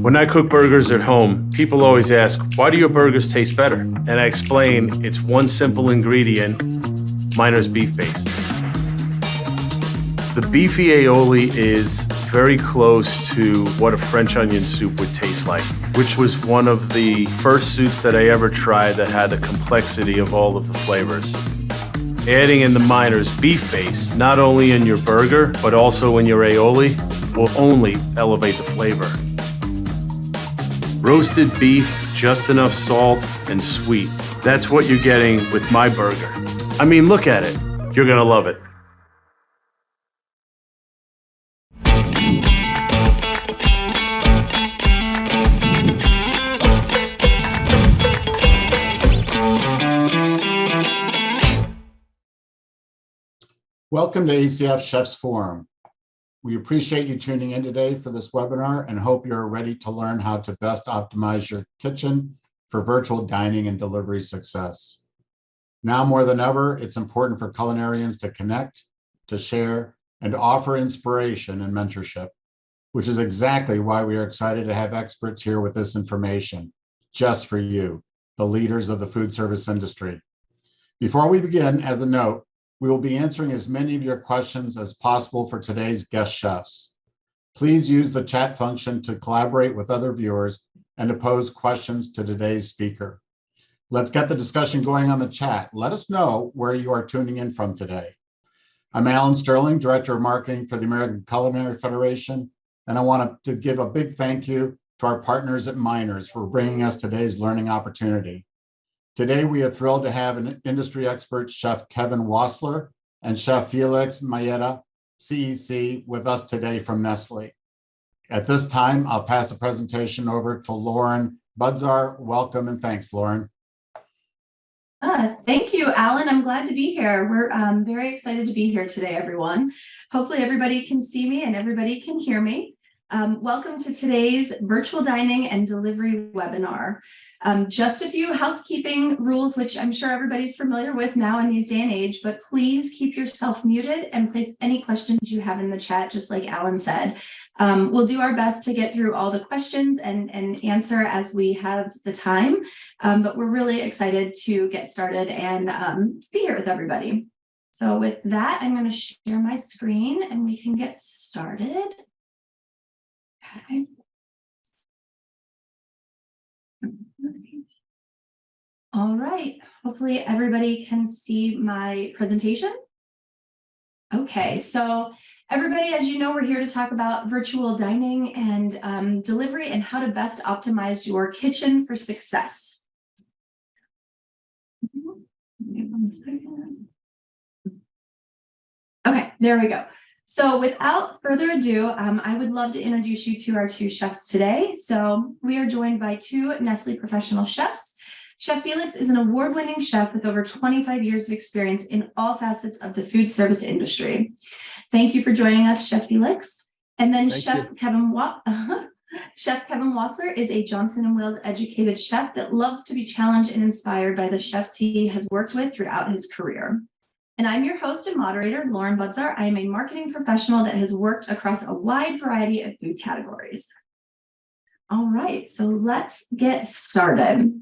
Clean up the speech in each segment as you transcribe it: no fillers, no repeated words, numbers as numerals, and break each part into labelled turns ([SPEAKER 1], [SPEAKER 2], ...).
[SPEAKER 1] When I cook burgers at home, people always ask, why do your burgers taste better? And I explain it's one simple ingredient, Miner's beef base. The beefy aioli is very close to what a French onion soup would taste like, which was one of the first soups that I ever tried that had the complexity of all of the flavors. Adding in the Miner's beef base, not only in your burger, but also in your aioli, will only elevate the flavor. Roasted beef, just enough salt and sweet. That's what you're getting with my burger. I mean, look at it. You're gonna love it.
[SPEAKER 2] Welcome to ACF Chefs Forum. We appreciate you tuning in today for this webinar and hope you're ready to learn how to best optimize your kitchen for virtual dining and delivery success. Now more than ever, it's important for culinarians to connect, to share, and to offer inspiration and mentorship, which is exactly why we are excited to have experts here with this information, just for you, the leaders of the food service industry. Before we begin, as a note, we will be answering as many of your questions as possible for today's guest chefs. Please use the chat function to collaborate with other viewers and to pose questions to today's speaker. Let's get the discussion going on the chat. Let us know where you are tuning in from today. I'm Alan Sterling, Director of Marketing for the American Culinary Federation, and I want to give a big thank you to our partners at Miners for bringing us today's learning opportunity. Today, we are thrilled to have an industry expert, Chef Kevin Wassler and Chef Felix Mayeda, CEC, with us today from Nestle. At this time, I'll pass the presentation over to Lauren Budzar. Welcome and thanks, Lauren.
[SPEAKER 3] Thank you, Alan. I'm glad to be here. We're very excited to be here today, everyone. Hopefully everybody can see me and everybody can hear me. Welcome to today's virtual dining and delivery webinar. Just a few housekeeping rules, which I'm sure everybody's familiar with now in these day and age, but please keep yourself muted and place any questions you have in the chat, just like Alan said. We'll do our best to get through all the questions and answer as we have the time, but we're really excited to get started and be here with everybody. So with that, I'm going to share my screen and we can get started. Okay. All right, hopefully everybody can see my presentation. Okay, so everybody, as you know, we're here to talk about virtual dining and delivery and how to best optimize your kitchen for success. Give me 1 second. Okay, there we go. So without further ado, I would love to introduce you to our two chefs today. So we are joined by two Nestle professional chefs. Chef Felix is an award-winning chef with over 25 years of experience in all facets of the food service industry. Thank you for joining us, Chef Felix. And then Chef Kevin Wassler is a Johnson & Wales educated chef that loves to be challenged and inspired by the chefs he has worked with throughout his career. And I'm your host and moderator, Lauren Budzar. I am a marketing professional that has worked across a wide variety of food categories. All right, so let's get started.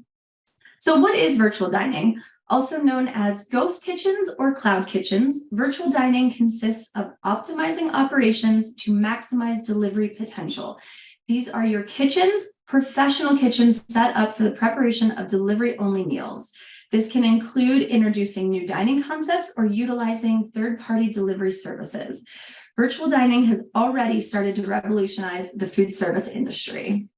[SPEAKER 3] So what is virtual dining? Also known as ghost kitchens or cloud kitchens, virtual dining consists of optimizing operations to maximize delivery potential. These are your kitchens, professional kitchens set up for the preparation of delivery-only meals. This can include introducing new dining concepts or utilizing third-party delivery services. Virtual dining has already started to revolutionize the food service industry.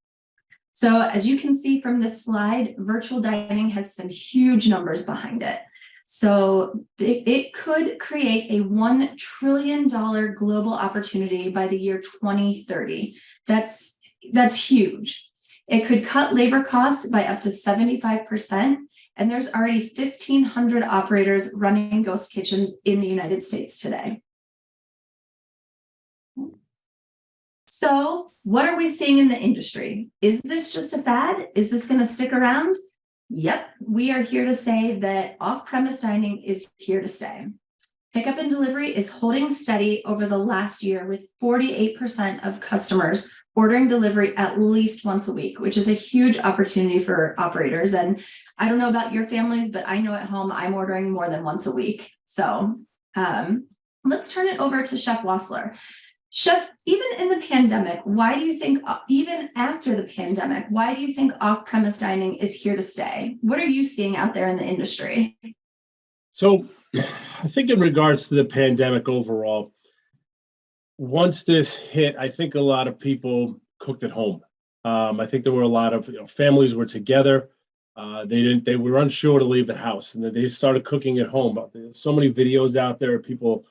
[SPEAKER 3] So as you can see from this slide, virtual dining has some huge numbers behind it. So it could create a $1 trillion global opportunity by the year 2030. That's huge. It could cut labor costs by up to 75%. And there's already 1,500 operators running ghost kitchens in the United States today. So what are we seeing in the industry? Is this just a fad? Is this going to stick around? Yep, we are here to say that off-premise dining is here to stay. Pickup and delivery is holding steady over the last year, with 48% of customers ordering delivery at least once a week, which is a huge opportunity for operators. And I don't know about your families, but I know at home I'm ordering more than once a week. So let's turn it over to Chef Wassler. Chef, even in the pandemic, why do you think, even after the pandemic, why do you think off-premise dining is here to stay? What are you seeing out there in the industry?
[SPEAKER 4] So I think in regards to the pandemic overall, once this hit, I think a lot of people cooked at home. I think there were a lot of families were together. They were unsure to leave the house, and they started cooking at home. There's so many videos out there of people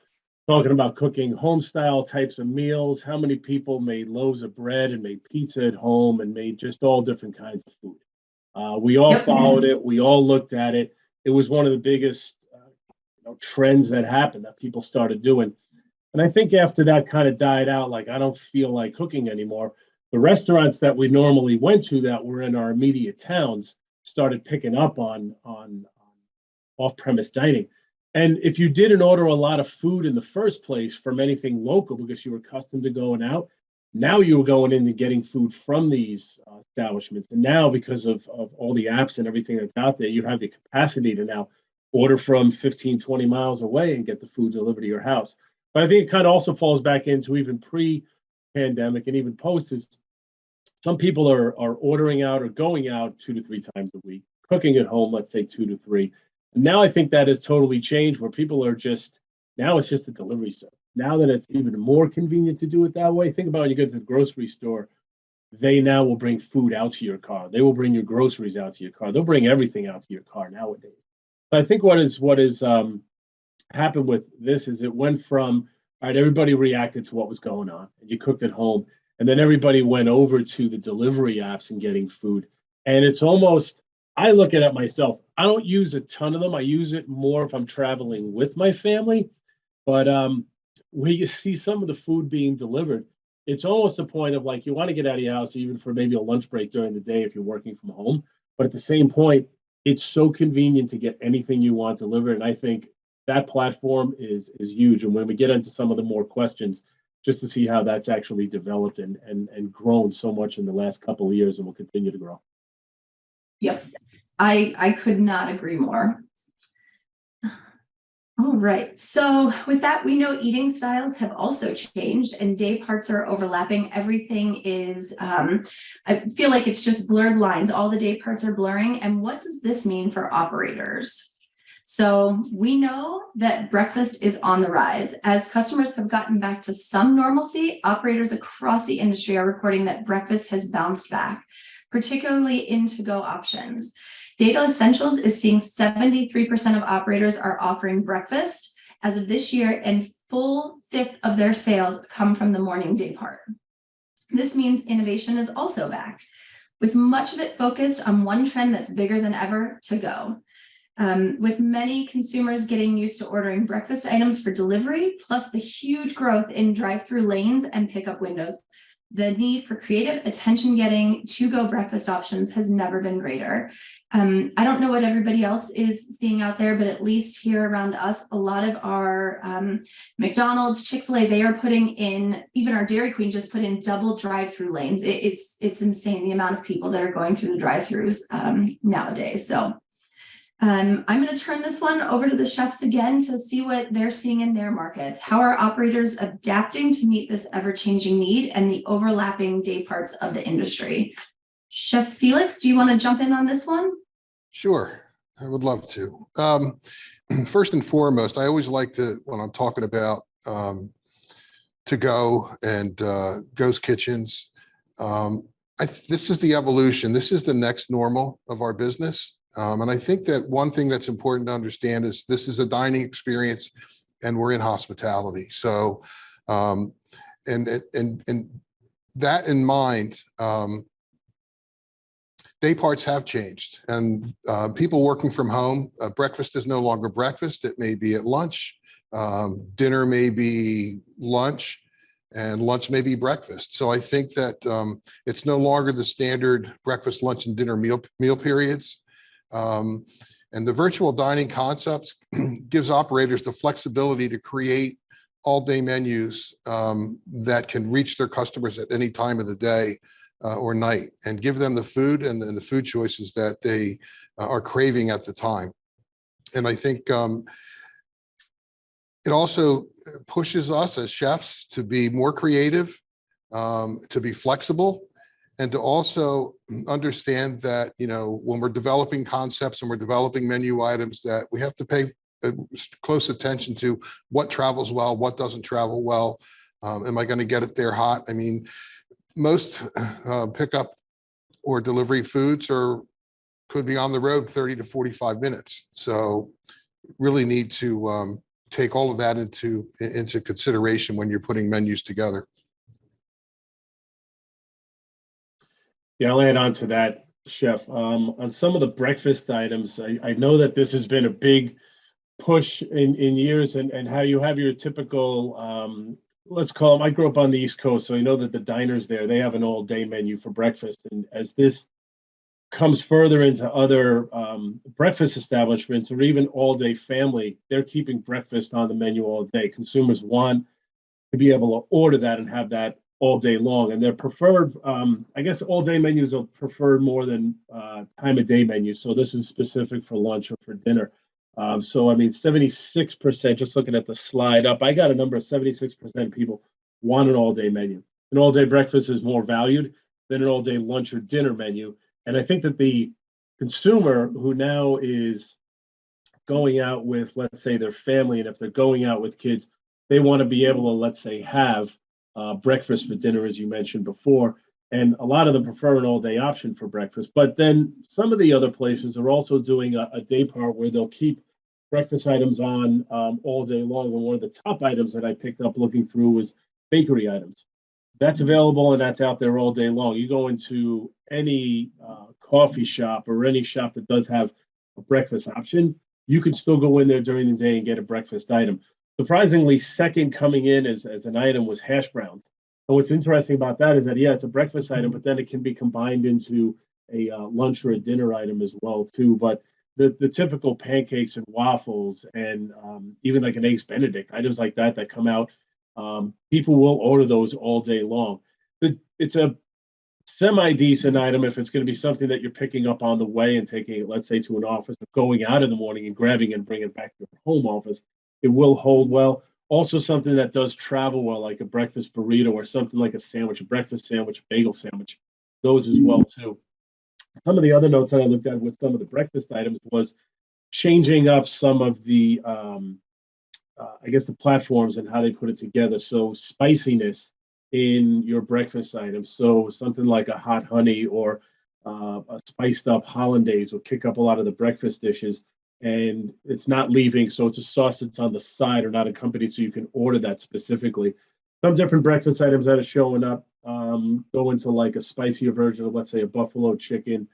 [SPEAKER 4] talking about cooking home style types of meals. How many people made loaves of bread and made pizza at home and made just all different kinds of food. We all followed it. We all looked at it. It was one of the biggest trends that happened that people started doing. And I think after that kind of died out, like, I don't feel like cooking anymore, the restaurants that we normally went to that were in our immediate towns started picking up on off-premise dining. And if you didn't order a lot of food in the first place from anything local because you were accustomed to going out, now you were going in and getting food from these establishments. And now, because of all the apps and everything that's out there, you have the capacity to now order from 15, 20 miles away and get the food delivered to your house. But I think it kind of also falls back into even pre-pandemic and even post is some people are ordering out or going out 2 to 3 times a week, cooking at home, let's say 2 to 3. And now I think that has totally changed where people are now it's just a delivery service. Now that it's even more convenient to do it that way, think about when you go to the grocery store, they now will bring food out to your car. They will bring your groceries out to your car. They'll bring everything out to your car nowadays. But I think what is happened with this is it went from, all right, everybody reacted to what was going on and you cooked at home. And then everybody went over to the delivery apps and getting food. And it's almost, I look at it myself. I don't use a ton of them. I use it more if I'm traveling with my family. But when you see some of the food being delivered, it's almost a point of like, you want to get out of your house even for maybe a lunch break during the day if you're working from home. But at the same point, it's so convenient to get anything you want delivered. And I think that platform is huge. And when we get into some of the more questions, just to see how that's actually developed and grown so much in the last couple of years and will continue to grow.
[SPEAKER 3] Yep. I could not agree more. All right. So with that, we know eating styles have also changed and day parts are overlapping. Everything is, I feel like it's just blurred lines. All the day parts are blurring. And what does this mean for operators? So we know that breakfast is on the rise. As customers have gotten back to some normalcy, operators across the industry are reporting that breakfast has bounced back, particularly in to-go options. Data Essentials is seeing 73% of operators are offering breakfast as of this year, and full fifth of their sales come from the morning day part. This means innovation is also back, with much of it focused on one trend that's bigger than ever: to go. With many consumers getting used to ordering breakfast items for delivery, plus the huge growth in drive-through lanes and pickup windows, the need for creative, attention-getting, to-go breakfast options has never been greater. I don't know what everybody else is seeing out there, but at least here around us, a lot of our McDonald's, Chick-fil-A, they are putting in, even our Dairy Queen just put in double drive-through lanes. It's insane the amount of people that are going through the drive-throughs nowadays. So I'm going to turn this one over to the chefs again to see what they're seeing in their markets. How are operators adapting to meet this ever-changing need and the overlapping day parts of the industry? Chef Felix, do you want to jump in on this one?
[SPEAKER 5] Sure, I would love to. First and foremost, I always like to, when I'm talking about to go and ghost kitchens, this is the evolution. This is the next normal of our business. And I think that one thing that's important to understand is this is a dining experience and we're in hospitality. So, and that in mind, day parts have changed, and people working from home, breakfast is no longer breakfast. It may be at lunch, dinner may be lunch, and lunch may be breakfast. So I think that it's no longer the standard breakfast, lunch, and dinner meal periods. And And the virtual dining concepts gives operators the flexibility to create all-day menus that can reach their customers at any time of the day or night, and give them the food and the food choices that they are craving at the time. And I think it also pushes us as chefs to be more creative, to be flexible, and to also understand that, you know, when we're developing concepts and we're developing menu items, that we have to pay close attention to what travels well, what doesn't travel well. Am I going to get it there hot? I mean, most pickup or delivery foods could be on the road 30 to 45 minutes. So really need to take all of that into consideration when you're putting menus together.
[SPEAKER 4] Yeah, I'll add on to that, Chef. On some of the breakfast items, I know that this has been a big push in years, and how you have your typical, let's call them, I grew up on the East Coast, so I know that the diners there, they have an all-day menu for breakfast. And as this comes further into other breakfast establishments, or even all-day family, they're keeping breakfast on the menu all day. Consumers want to be able to order that and have that all day long. And their preferred, I guess all-day menus are preferred more than time-of-day menus. So this is specific for lunch or for dinner. So, I mean, 76%, just looking at the slide up, I got a number of 76% people want an all-day menu. An all-day breakfast is more valued than an all-day lunch or dinner menu. And I think that the consumer who now is going out with, let's say, their family, and if they're going out with kids, they want to be able to, let's say, have breakfast for dinner, as you mentioned before. And a lot of them prefer an all-day option for breakfast. But then some of the other places are also doing a day part where they'll keep breakfast items on all day long. And one of the top items that I picked up looking through was bakery items. That's available and that's out there all day long. You go into any coffee shop or any shop that does have a breakfast option, you can still go in there during the day and get a breakfast item. Surprisingly, second coming in as an item was hash browns. And what's interesting about that is that, yeah, it's a breakfast item, but then it can be combined into a lunch or a dinner item as well, too. But the typical pancakes and waffles and even like an eggs Benedict, items like that that come out, people will order those all day long. It's a semi-decent item if it's going to be something that you're picking up on the way and taking it, let's say, to an office, or going out in the morning and grabbing it and bringing it back to your home office. It will hold well. Also something that does travel well, like a breakfast burrito or something like a sandwich, a breakfast sandwich, a bagel sandwich, those as well too. Some of the other notes that I looked at with some of the breakfast items was changing up some of the, I guess, the platforms and how they put it together. So spiciness in your breakfast items. So something like a hot honey or a spiced up hollandaise will kick up a lot of the breakfast dishes. And it's not leaving, so it's a sauce that's on the side or not accompanied, so you can order that specifically. Some different breakfast items that are showing up go into like a spicier version of, let's say, a buffalo chicken,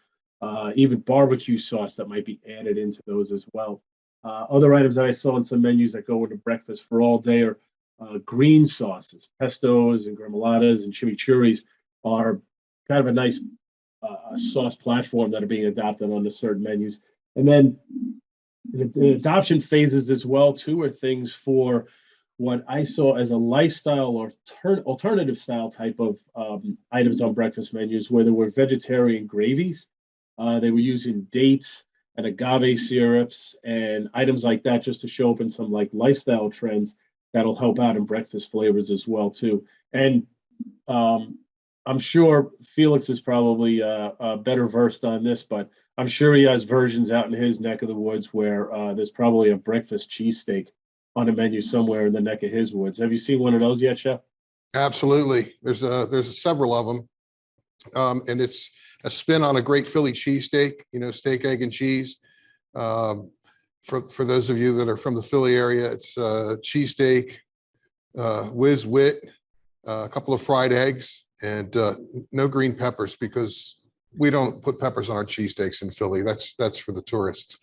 [SPEAKER 4] even barbecue sauce that might be added into those as well. Other items that I saw in some menus that go into breakfast for all day are green sauces, pestos and gremoladas and chimichurris are kind of a nice sauce platform that are being adopted onto certain menus. And then the adoption phases as well too are things for what I saw as a lifestyle or alternative style type of items on breakfast menus, where there were vegetarian gravies. They were using dates and agave syrups and items like that, just to show up in some like lifestyle trends that'll help out in breakfast flavors as well too. And I'm sure Felix is probably better versed on this, but I'm sure he has versions out in his neck of the woods where there's probably a breakfast cheesesteak on a menu somewhere in the neck of his woods. Have you seen one of those yet, Chef?
[SPEAKER 5] Absolutely. There's several of them. And it's a spin on a great Philly cheesesteak, you know, steak, egg, and cheese. For those of you that are from the Philly area, it's cheesesteak, whiz wit, a couple of fried eggs, and no green peppers, because we don't put peppers on our cheesesteaks in Philly. That's for the tourists.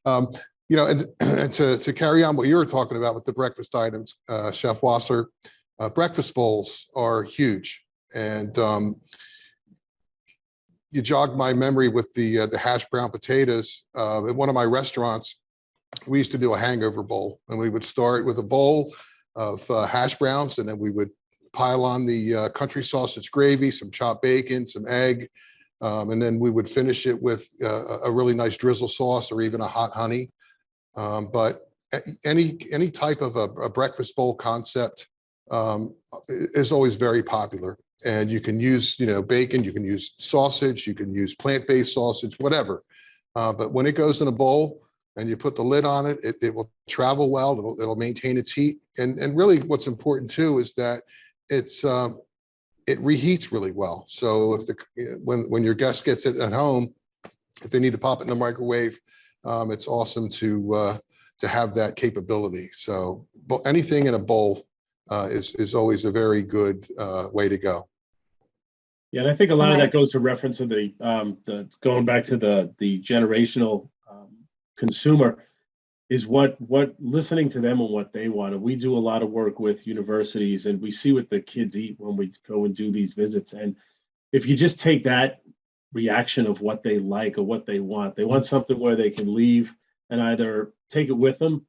[SPEAKER 5] You know, and to carry on what you were talking about with the breakfast items, Chef Wasser, breakfast bowls are huge. And you jogged my memory with the hash brown potatoes. At one of my restaurants, we used to do a hangover bowl, and we would start with a bowl of hash browns, and then we would pile on the country sausage gravy, some chopped bacon, some egg, and then we would finish it with a really nice drizzle sauce or even a hot honey. But any type of a breakfast bowl concept is always very popular. And you can use, bacon, you can use sausage, you can use plant-based sausage, whatever. But when it goes in a bowl and you put the lid on it, it will travel well, it'll maintain its heat. And really what's important too is that it reheats really well. So if when your guest gets it at home, if they need to pop it in the microwave, it's awesome to have that capability. So anything in a bowl is always a very good way to go.
[SPEAKER 4] Yeah, and I think a lot of that goes to reference of the going back to the generational consumer is what listening to them and what they want. And we do a lot of work with universities, and we see what the kids eat when we go and do these visits. And if you just take that reaction of what they like or what they want something where they can leave and either take it with them,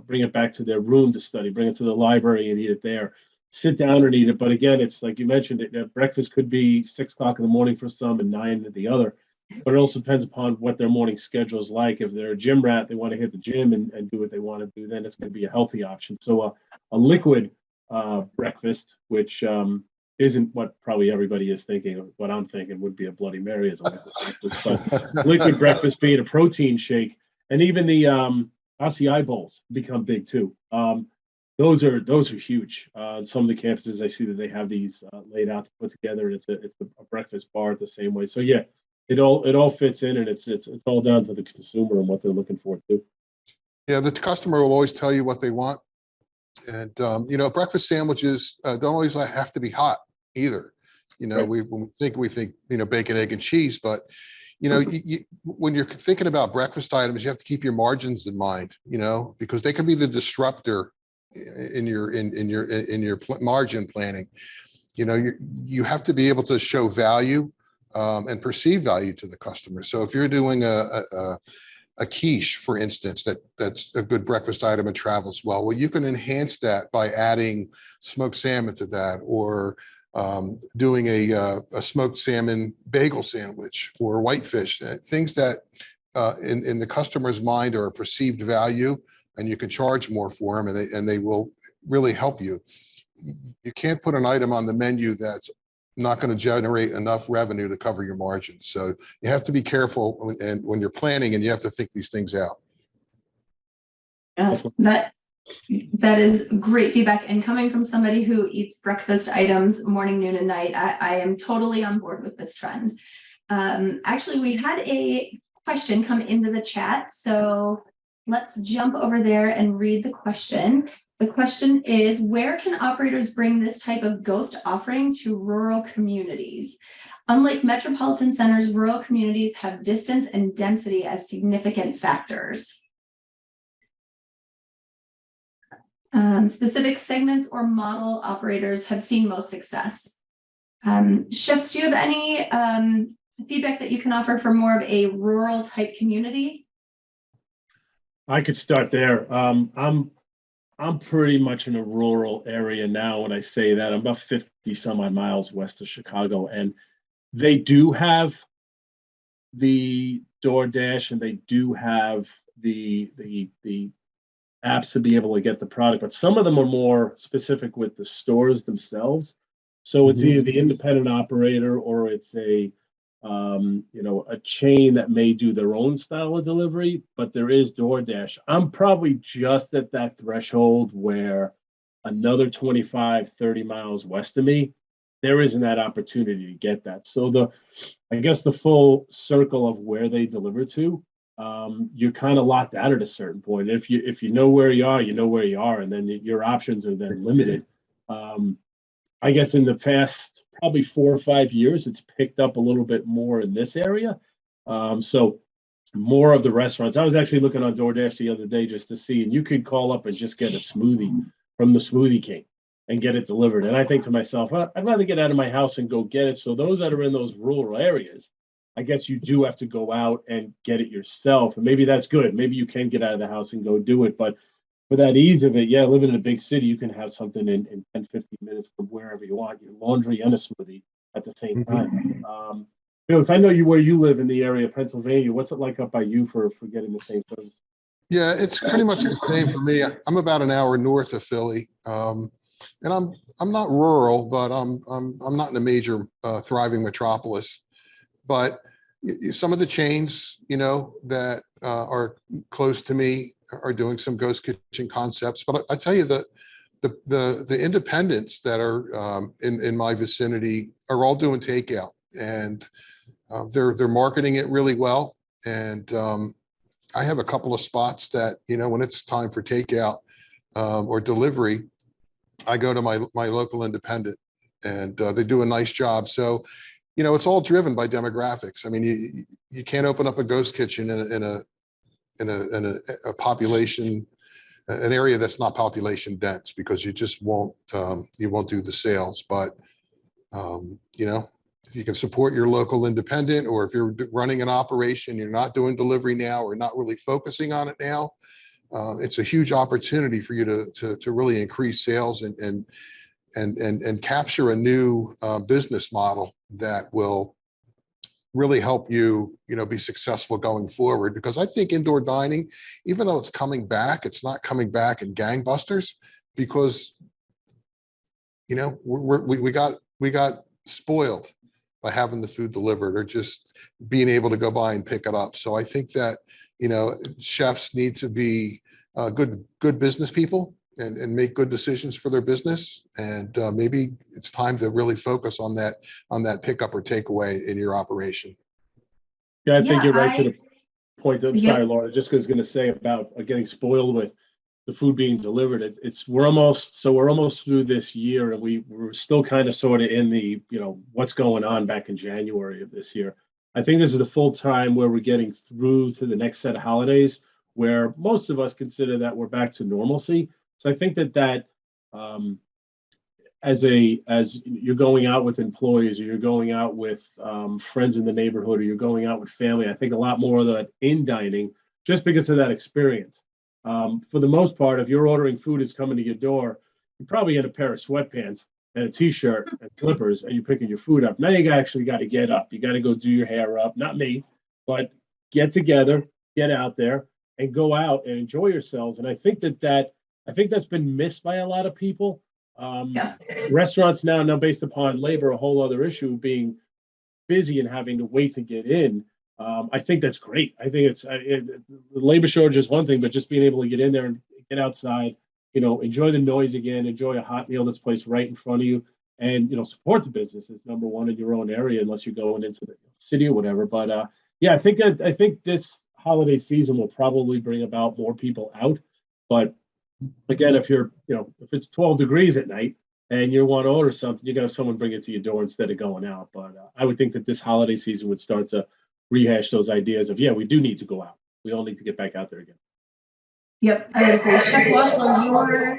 [SPEAKER 4] bring it back to their room to study, bring it to the library and eat it there, sit down and eat it. But again, it's like you mentioned, breakfast could be 6 o'clock in the morning for some and 9 at the other. But it also depends upon what their morning schedule is like. If they're a gym rat, they want to hit the gym and do what they want to do, then it's going to be a healthy option. So a liquid breakfast, which isn't what probably everybody is thinking, or what I'm thinking would be a Bloody Mary as a liquid breakfast. But liquid breakfast being a protein shake, and even the RCI bowls become big too. Those are huge. Some of the campuses I see that they have these laid out to put together, and it's a breakfast bar the same way. So yeah, it all fits in, and it's all down to the consumer and what they're looking for too.
[SPEAKER 5] Yeah, the customer will always tell you what they want, and breakfast sandwiches don't always have to be hot either.
[SPEAKER 4] Right.
[SPEAKER 5] We think bacon, egg, and cheese, but when you're thinking about breakfast items, you have to keep your margins in mind, because they can be the disruptor in your margin planning. You have to be able to show value and perceive value to the customer. So if you're doing a quiche, for instance, that's a good breakfast item and travels well, you can enhance that by adding smoked salmon to that, or doing a smoked salmon bagel sandwich or whitefish, things that in the customer's mind are a perceived value, and you can charge more for them, and they will really help you. You can't put an item on the menu that's not going to generate enough revenue to cover your margins. So you have to be careful when you're planning, and you have to think these things out.
[SPEAKER 3] That is great feedback. And coming from somebody who eats breakfast items morning, noon, and night, I am totally on board with this trend. Actually, we had a question come into the chat, so let's jump over there and read the question. The question is, where can operators bring this type of ghost offering to rural communities? Unlike metropolitan centers, rural communities have distance and density as significant factors. Specific segments or model operators have seen most success. Chefs, do you have any feedback that you can offer for more of a rural type community?
[SPEAKER 4] I could start there. I'm pretty much in a rural area now. When I say that, I'm about 50 some odd miles west of Chicago, and they do have the DoorDash, and they do have the apps to be able to get the product, but some of them are more specific with the stores themselves. So it's either the independent operator, or it's a chain that may do their own style of delivery, but there is DoorDash. I'm probably just at that threshold where another 25, 30 miles west of me, there isn't that opportunity to get that. So I guess the full circle of where they deliver to, you're kind of locked out at a certain point. If you know where you are, you know where you are, and then your options are then limited. I guess in the past probably 4 or 5 years, it's picked up a little bit more in this area. So more of the restaurants. I was actually looking on DoorDash the other day just to see, and you could call up and just get a smoothie from the Smoothie King. and get it delivered. And I think to myself, I'd rather get out of my house and go get it. So those that are in those rural areas, I guess you do have to go out and get it yourself. And maybe that's good. Maybe you can get out of the house and go do it. But for that ease of it, yeah, living in a big city, you can have something in 10, 15 minutes from wherever you want, your laundry and a smoothie at the same time. Felix, I know where you live in the area of Pennsylvania. What's it like up by you for getting the same service?
[SPEAKER 5] Yeah, it's pretty much the same for me. I'm about an hour north of Philly. And I'm not rural, but I'm not in a major thriving metropolis. But some of the chains, that are close to me are doing some ghost kitchen concepts. But I tell you that the independents that are in my vicinity are all doing takeout, and they're marketing it really well. And I have a couple of spots that, when it's time for takeout or delivery, I go to my local independent, and they do a nice job. So, it's all driven by demographics. I mean, you can't open up a ghost kitchen in a population, an area that's not population dense, because you just won't do the sales. But if you can support your local independent, or if you're running an operation, you're not doing delivery now or not really focusing on it now, it's a huge opportunity for you to really increase sales and capture a new business model that will really help you, be successful going forward. Because I think indoor dining, even though it's coming back, it's not coming back in gangbusters, because we got spoiled by having the food delivered, or just being able to go by and pick it up. So I think that, chefs need to be good business people and make good decisions for their business. And maybe it's time to really focus on that pickup or takeaway in your operation.
[SPEAKER 4] Yeah, I think you're right to the point. I'm
[SPEAKER 3] Yep.
[SPEAKER 4] sorry, Laura, just was going to say about getting spoiled with the food being delivered. We're almost through this year, and we're still kind of sort of in the, what's going on back in January of this year. I think this is the full time where we're getting through to the next set of holidays, where most of us consider that we're back to normalcy. So I think that as you're going out with employees, or you're going out with friends in the neighborhood, or you're going out with family, I think a lot more of that in dining, just because of that experience. For the most part, if you're ordering food is coming to your door, you're probably in a pair of sweatpants and a t-shirt and slippers, and you're picking your food up. Now you actually got to get up. You got to go do your hair up. Not me, but get together, get out there, and go out and enjoy yourselves. And I think that's been missed by a lot of people. Restaurants now based upon labor, a whole other issue, being busy and having to wait to get in. I think that's great. I think the labor shortage is one thing, but just being able to get in there and get outside, enjoy the noise again, enjoy a hot meal that's placed right in front of you, and support the business is number one in your own area, unless you're going into the city or whatever. But I think this holiday season will probably bring about more people out. But again, if it's 12 degrees at night and you want to order something, you got to have someone bring it to your door instead of going out. But I would think that this holiday season would start to rehash those ideas of, we do need to go out. We all need to get back out there again.
[SPEAKER 3] Yep, I would agree. Chef Wassler,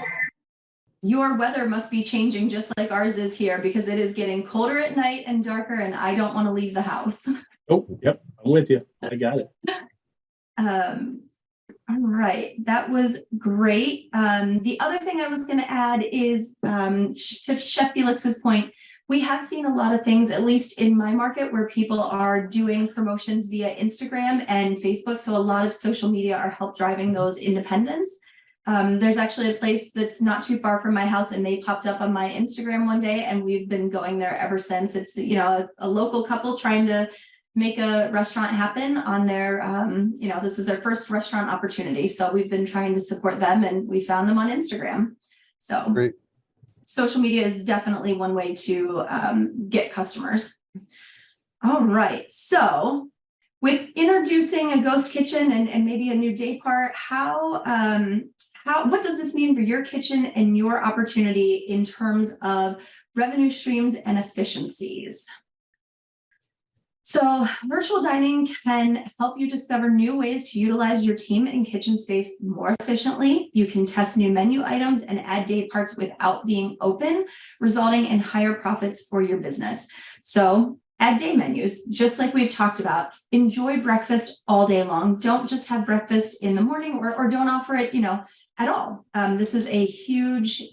[SPEAKER 3] your weather must be changing just like ours is here, because it is getting colder at night and darker, and I don't want to leave the house.
[SPEAKER 4] Oh, yep, I'm with you. I got it.
[SPEAKER 3] All right, that was great. The other thing I was going to add is to Chef Felix's point, we have seen a lot of things, at least in my market, where people are doing promotions via Instagram and Facebook. So a lot of social media are help driving those independents. There's actually a place that's not too far from my house, and they popped up on my Instagram one day, and we've been going there ever since. It's, a local couple trying to make a restaurant happen on their, this is their first restaurant opportunity. So we've been trying to support them, and we found them on Instagram. So
[SPEAKER 5] Great.
[SPEAKER 3] Social media is definitely one way to get customers. All right. So with introducing a ghost kitchen and maybe a new day part, what does this mean for your kitchen and your opportunity in terms of revenue streams and efficiencies? So virtual dining can help you discover new ways to utilize your team and kitchen space more efficiently. You can test new menu items and add day parts without being open, resulting in higher profits for your business. So add day menus, just like we've talked about. Enjoy breakfast all day long. Don't just have breakfast in the morning or don't offer it, at all. This is a huge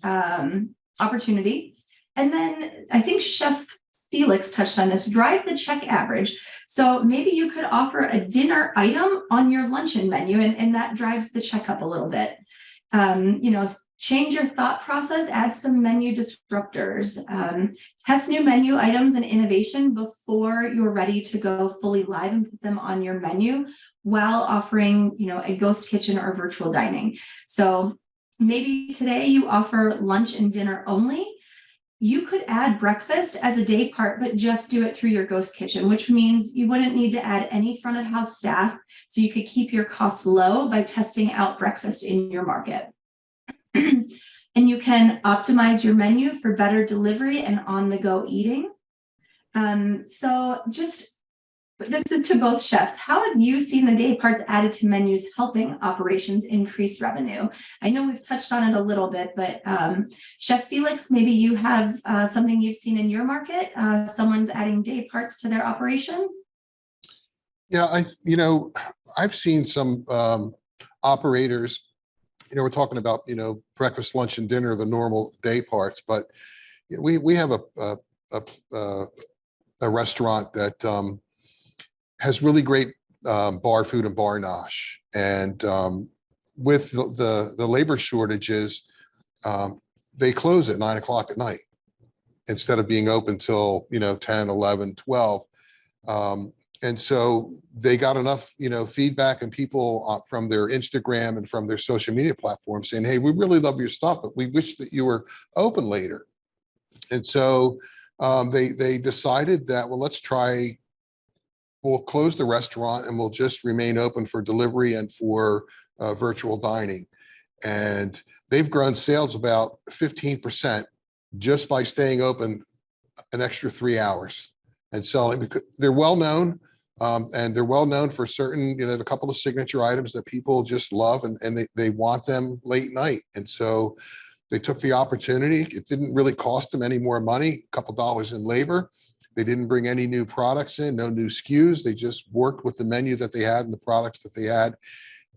[SPEAKER 3] opportunity. And then I think Chef Felix touched on this, drive the check average. So maybe you could offer a dinner item on your luncheon menu, and that drives the check up a little bit. Change your thought process, add some menu disruptors, test new menu items and innovation before you're ready to go fully live and put them on your menu while offering, a ghost kitchen or virtual dining. So maybe today you offer lunch and dinner only. You could add breakfast as a day part, but just do it through your ghost kitchen, which means you wouldn't need to add any front of house staff. So you could keep your costs low by testing out breakfast in your market. And you can optimize your menu for better delivery and on the go eating. This is to both chefs. How have you seen the day parts added to menus helping operations increase revenue? I know we've touched on it a little bit, but Chef Felix, maybe you have something you've seen in your market. Someone's adding day parts to their operation.
[SPEAKER 5] Yeah, I've seen some operators, we're talking about, breakfast, lunch, and dinner, the normal day parts, but we have a restaurant that has really great bar food and bar nosh. And with the labor shortages, they close at 9 o'clock at night instead of being open till 10, 11, 12. And so they got enough feedback and people from their Instagram and from their social media platforms saying, hey, we really love your stuff, but we wish that you were open later. And so they decided that, well, we'll close the restaurant and we'll just remain open for delivery and for virtual dining. And they've grown sales about 15% just by staying open an extra 3 hours and selling, because they're well known. And they're well known for certain, they have a couple of signature items that people just love and they want them late night. And so they took the opportunity. It didn't really cost them any more money, a couple dollars in labor. They didn't bring any new products in, no new SKUs. They just worked with the menu that they had and the products that they had.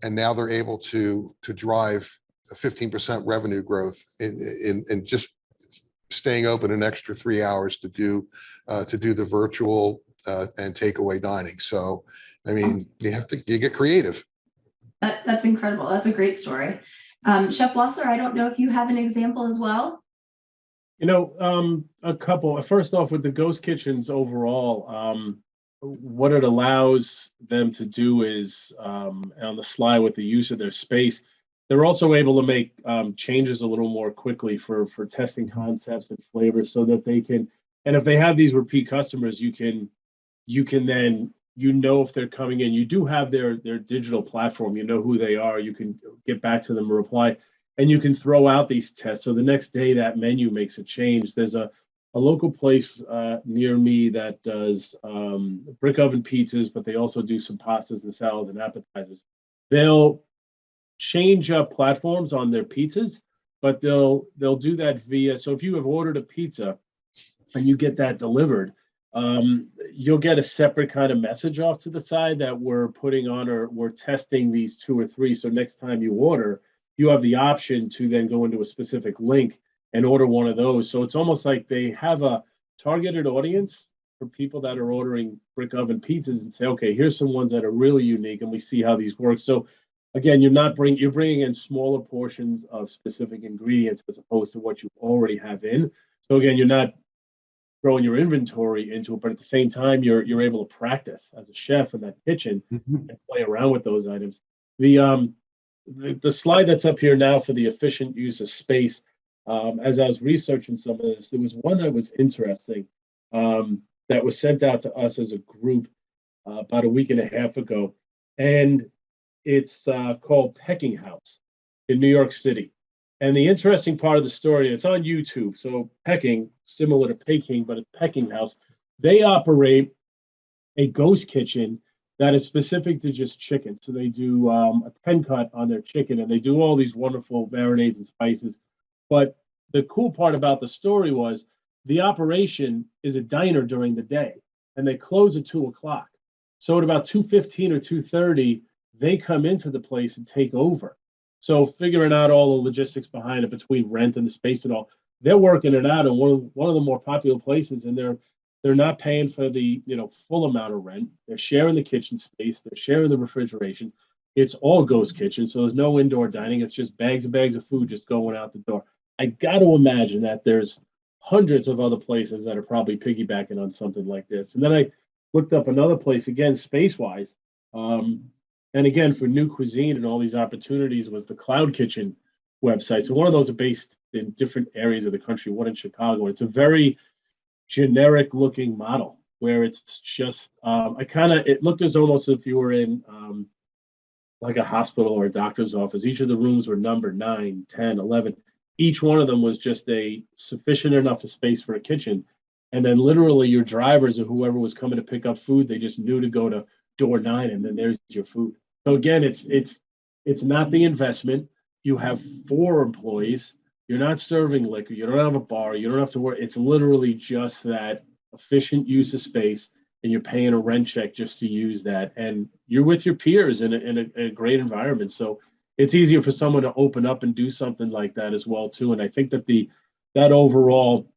[SPEAKER 5] And now they're able to drive a 15% revenue growth in just staying open an extra 3 hours to do the virtual and takeaway dining. So, I mean, you get creative.
[SPEAKER 3] That's incredible. That's a great story. Chef Lossler, I don't know if you have an example as well.
[SPEAKER 4] A couple. First off, with the ghost kitchens overall, what it allows them to do is on the slide with the use of their space, they're also able to make changes a little more quickly for testing concepts and flavors so that they can, and if they have these repeat customers, you can then, if they're coming in, you do have their digital platform, who they are, you can get back to them and reply, and you can throw out these tests. So the next day that menu makes a change. There's a local place near me that does brick oven pizzas, but they also do some pastas and salads and appetizers. They'll change up platforms on their pizzas, but they'll do that via, so if you have ordered a pizza and you get that delivered, you'll get a separate kind of message off to the side that we're putting on, or we're testing these 2 or 3. So next time you order, you have the option to then go into a specific link and order one of those. So it's almost like they have a targeted audience for people that are ordering brick oven pizzas and say, okay, here's some ones that are really unique and we see how these work. So again, you're bringing in smaller portions of specific ingredients as opposed to what you already have in. So again, you're not throwing your inventory into it, but at the same time, you're able to practice as a chef in that kitchen and play around with those items. The slide that's up here now for the efficient use of space, as I was researching some of this, there was one that was interesting that was sent out to us as a group about a week and a half ago, and it's called Pecking House in New York City. And the interesting part of the story, it's on YouTube. So Pecking, similar to Peking, but it's Pecking House. They operate a ghost kitchen that is specific to just chicken. So they do a 10 cut on their chicken, and they do all these wonderful marinades and spices. But the cool part about the story was the operation is a diner during the day, and they close at 2 o'clock. So at about 2:15 or 2:30, they come into the place and take over. So figuring out all the logistics behind it between rent and the space and all, they're working it out in one of the more popular places, and they're not paying for the full amount of rent. They're sharing the kitchen space. They're sharing the refrigeration. It's all ghost kitchen, so there's no indoor dining. It's just bags and bags of food just going out the door. I got to imagine that there's hundreds of other places that are probably piggybacking on something like this. And then I looked up another place again, space-wise, and again for new cuisine and all these opportunities was the Cloud Kitchen website. So one of those are based in different areas of the country. One in Chicago. It's a very generic looking model where it's just it looked as almost if you were in like a hospital or a doctor's office. Each of the rooms were numbered 9, 10, 11. Each one of them was just a sufficient enough space for a kitchen. And then literally your drivers or whoever was coming to pick up food, they just knew to go to door 9 and then there's your food. So again, it's not the investment. You have 4 employees. You're not serving liquor. You don't have a bar. You don't have to worry. It's literally just that efficient use of space, and you're paying a rent check just to use that. And you're with your peers in a great environment. So it's easier for someone to open up and do something like that as well too. And I think that that overall,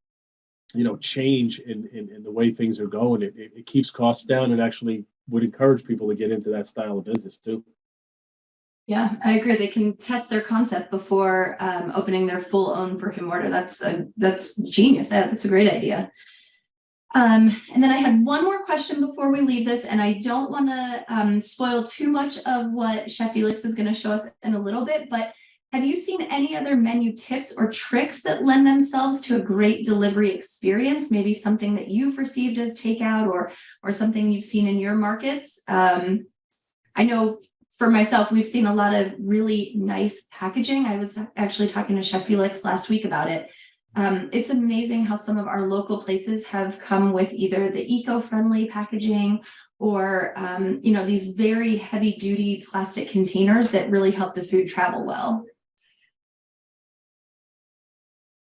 [SPEAKER 4] change in the way things are going, it keeps costs down and actually would encourage people to get into that style of business too.
[SPEAKER 3] Yeah, I agree. They can test their concept before opening their full own brick and mortar. That's genius. That's a great idea. And then I had one more question before we leave this, and I don't want to spoil too much of what Chef Felix is going to show us in a little bit, but have you seen any other menu tips or tricks that lend themselves to a great delivery experience? Maybe something that you've received as takeout or something you've seen in your markets? I know for myself, we've seen a lot of really nice packaging. I was actually talking to Chef Felix last week about it. It's amazing how some of our local places have come with either the eco-friendly packaging or, these very heavy-duty plastic containers that really help the food travel well.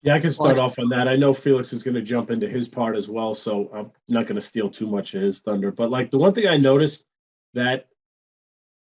[SPEAKER 4] Yeah, I can start off on that. I know Felix is going to jump into his part as well, so I'm not going to steal too much of his thunder. But like the one thing I noticed that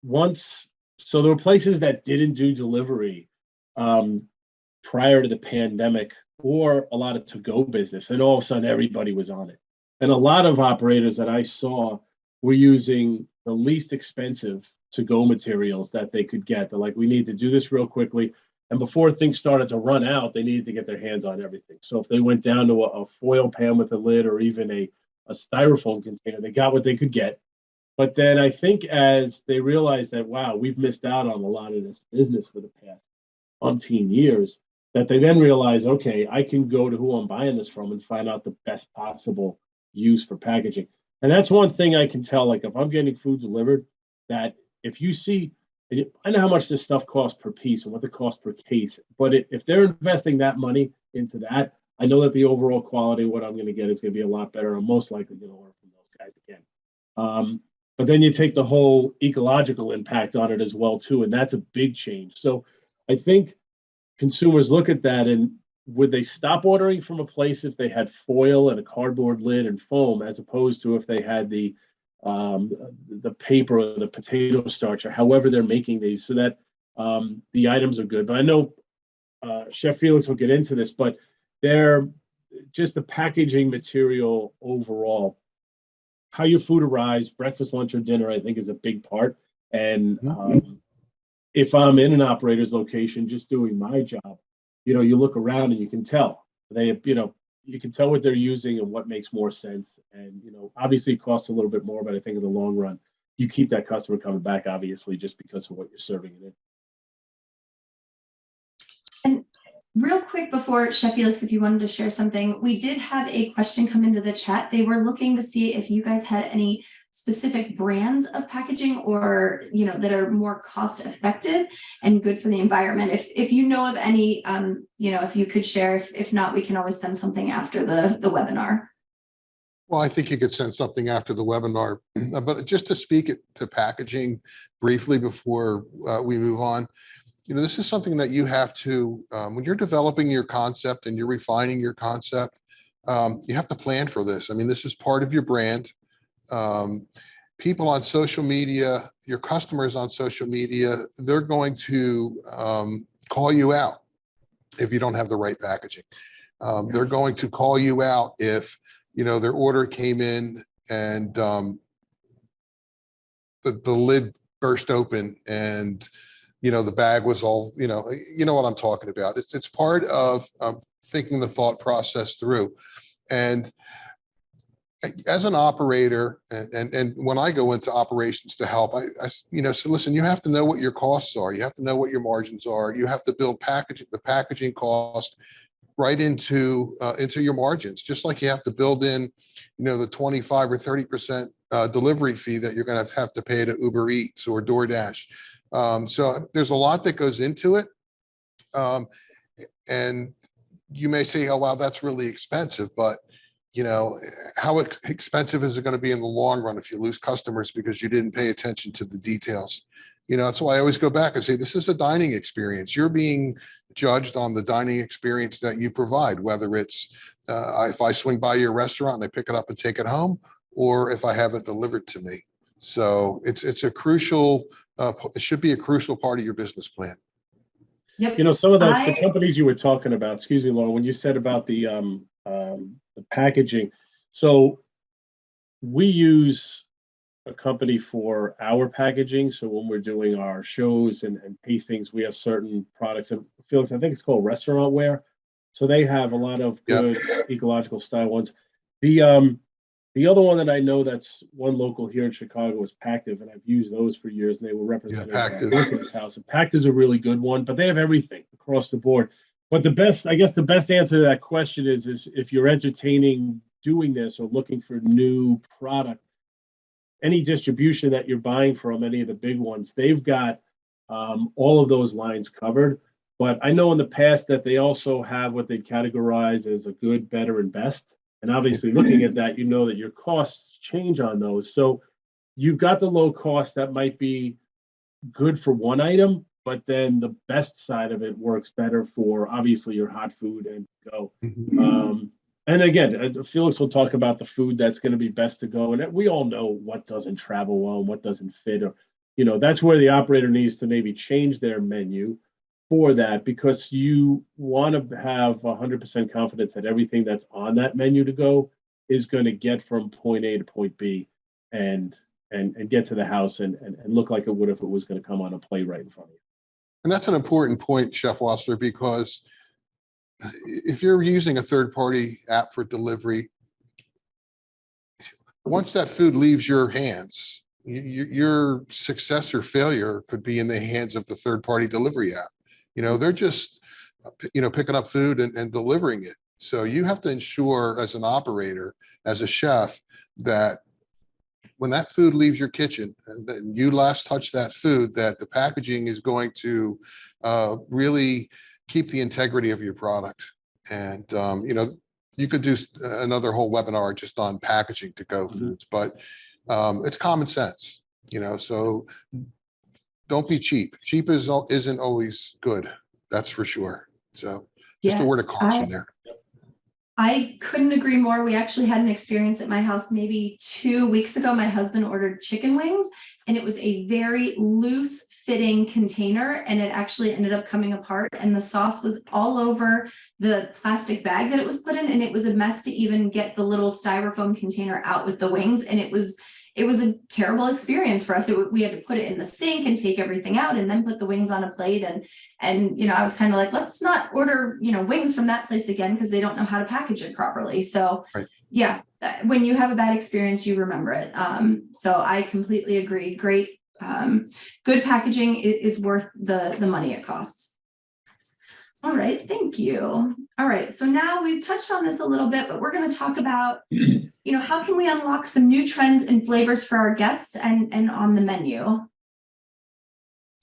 [SPEAKER 4] so there were places that didn't do delivery prior to the pandemic, or a lot of to-go business, and all of a sudden everybody was on it. And a lot of operators that I saw were using the least expensive to-go materials that they could get. They're like, we need to do this real quickly. And before things started to run out, they needed to get their hands on everything. So if they went down to a foil pan with a lid or even a styrofoam container, they got what they could get. But then I think as they realized that, wow, we've missed out on a lot of this business for the past umpteen years, that they then realize, okay, I can go to who I'm buying this from and find out the best possible use for packaging. And that's one thing I can tell, like if I'm getting food delivered, that if you see, I know how much this stuff costs per piece and what the cost per case, but if they're investing that money into that, I know that the overall quality of what I'm going to get is going to be a lot better. I'm most likely going to order from those guys again. But then you take the whole ecological impact on it as well too, and that's a big change. So I think consumers look at that, and would they stop ordering from a place if they had foil and a cardboard lid and foam, as opposed to if they had the paper or the potato starch or however they're making these, so that the items are good. But I know Chef Felix will get into this, but they're just the packaging material overall. How your food arrives, breakfast, lunch, or dinner, I think is a big part. And if I'm in an operator's location just doing my job, you look around and you can tell you can tell what they're using and what makes more sense. And obviously it costs a little bit more, but I think in the long run, you keep that customer coming back, obviously, just because of what you're serving it in.
[SPEAKER 3] And real quick before Chef Felix, if you wanted to share something, we did have a question come into the chat. They were looking to see if you guys had any specific brands of packaging or, that are more cost effective and good for the environment. If you know of any, if you could share, if not, we can always send something after the webinar.
[SPEAKER 5] Well, I think you could send something after the webinar, but just to speak to packaging briefly before we move on, this is something that you have to, when you're developing your concept and you're refining your concept, you have to plan for this. I mean, this is part of your brand. People on social media, your customers on social media, they're going to call you out if you don't have the right packaging. They're going to call you out if their order came in and the lid burst open and the bag was all you know what I'm talking about. It's part of thinking the thought process through. And as an operator, and when I go into operations to help, I so listen, you have to know what your costs are. You have to know what your margins are. You have to build the packaging cost right into your margins, just like you have to build in, the 25 or 30% delivery fee that you're going to have to pay to Uber Eats or DoorDash. So there's a lot that goes into it. And you may say, oh, wow, that's really expensive, but how expensive is it going to be in the long run if you lose customers because you didn't pay attention to the details? That's why I always go back and say, this is a dining experience. You're being judged on the dining experience that you provide, whether it's if I swing by your restaurant and I pick it up and take it home, or if I have it delivered to me. So it's a crucial, it should be a crucial part of your business plan.
[SPEAKER 3] Yep.
[SPEAKER 4] Some of the companies you were talking about, excuse me, Laura, when you said about the packaging. So we use a company for our packaging. So when we're doing our shows and tastings, we have certain products. And Felix, I think it's called Restaurantware. So they have a lot of good ecological style ones. The other one that I know that's one local here in Chicago is Pactive, and I've used those for years, and they were represented in this house. And Pactive is a really good one, but they have everything across the board. But the best answer to that question is if you're entertaining doing this or looking for new product, any distribution that you're buying from any of the big ones, they've got all of those lines covered. But I know in the past that they also have what they categorize as a good, better, and best. And obviously looking at that, that your costs change on those. So you've got the low cost that might be good for one item, but then the best side of it works better for obviously your hot food and go. And again, Felix will talk about the food that's going to be best to go. And we all know what doesn't travel well and what doesn't fit. Or, that's where the operator needs to maybe change their menu for that, because you want to have 100% confidence that everything that's on that menu to go is going to get from point A to point B and get to the house and look like it would if it was going to come on a plate right in front of you.
[SPEAKER 5] And that's an important point, Chef Wasser, because if you're using a third-party app for delivery, once that food leaves your hands, your success or failure could be in the hands of the third-party delivery app. They're just, picking up food and delivering it. So you have to ensure as an operator, as a chef, that when that food leaves your kitchen and you last touch that food, that the packaging is going to really keep the integrity of your product. And, you could do another whole webinar just on packaging to go foods, but it's common sense, so don't be cheap. Cheap isn't always good. That's for sure. So just a word of caution there.
[SPEAKER 3] I couldn't agree more. We actually had an experience at my house maybe 2 weeks ago. My husband ordered chicken wings, and it was a very loose fitting container, and it actually ended up coming apart, and the sauce was all over the plastic bag that it was put in, and it was a mess to even get the little styrofoam container out with the wings. And it was a terrible experience for us. We had to put it in the sink and take everything out and then put the wings on a plate. And I was kind of like, let's not order, wings from that place again, because they don't know how to package it properly. So yeah, when you have a bad experience, you remember it. So I completely agree. Great. Good packaging is worth the money it costs. All right. Thank you. All right. So now we've touched on this a little bit, but we're going to talk about, how can we unlock some new trends and flavors for our guests and on the menu?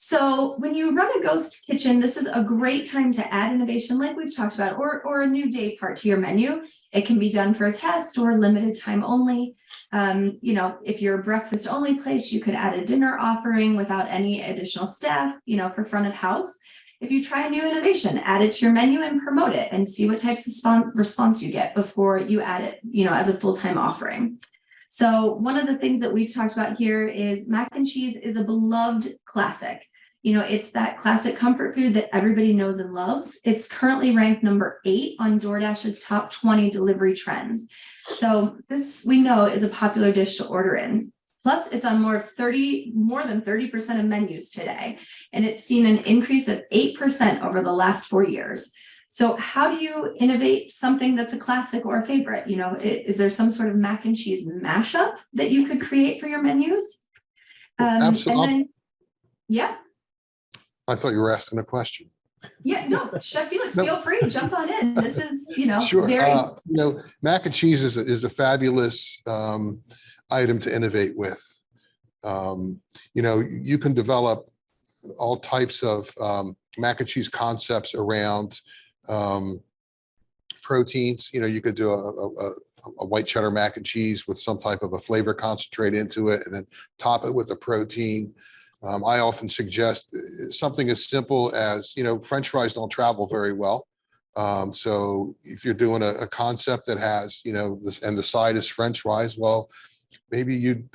[SPEAKER 3] So when you run a ghost kitchen, this is a great time to add innovation like we've talked about, or a new day part to your menu. It can be done for a test or limited time only. If you're a breakfast only place, you could add a dinner offering without any additional staff, for front of house. If you try a new innovation, add it to your menu and promote it and see what types of response you get before you add it, as a full-time offering. So one of the things that we've talked about here is mac and cheese is a beloved classic. It's that classic comfort food that everybody knows and loves. It's currently ranked number 8 on DoorDash's top 20 delivery trends. So this, we know, is a popular dish to order in. Plus, it's on more than 30% of menus today, and it's seen an increase of 8% over the last 4 years. So how do you innovate something that's a classic or a favorite? Is there some sort of mac and cheese mashup that you could create for your menus?
[SPEAKER 5] Absolutely.
[SPEAKER 3] And then, yeah.
[SPEAKER 5] I thought you were asking a question.
[SPEAKER 3] Yeah, no, Chef Felix,
[SPEAKER 5] No.
[SPEAKER 3] feel free, jump on in. This is,
[SPEAKER 5] Sure.
[SPEAKER 3] very.
[SPEAKER 5] Mac and cheese is a fabulous item to innovate with. You can develop all types of mac and cheese concepts around proteins. You could do a white cheddar mac and cheese with some type of a flavor concentrate into it, and then top it with a protein. I often suggest something as simple as, French fries don't travel very well. So if you're doing a concept that has, and the side is French fries, well, maybe you'd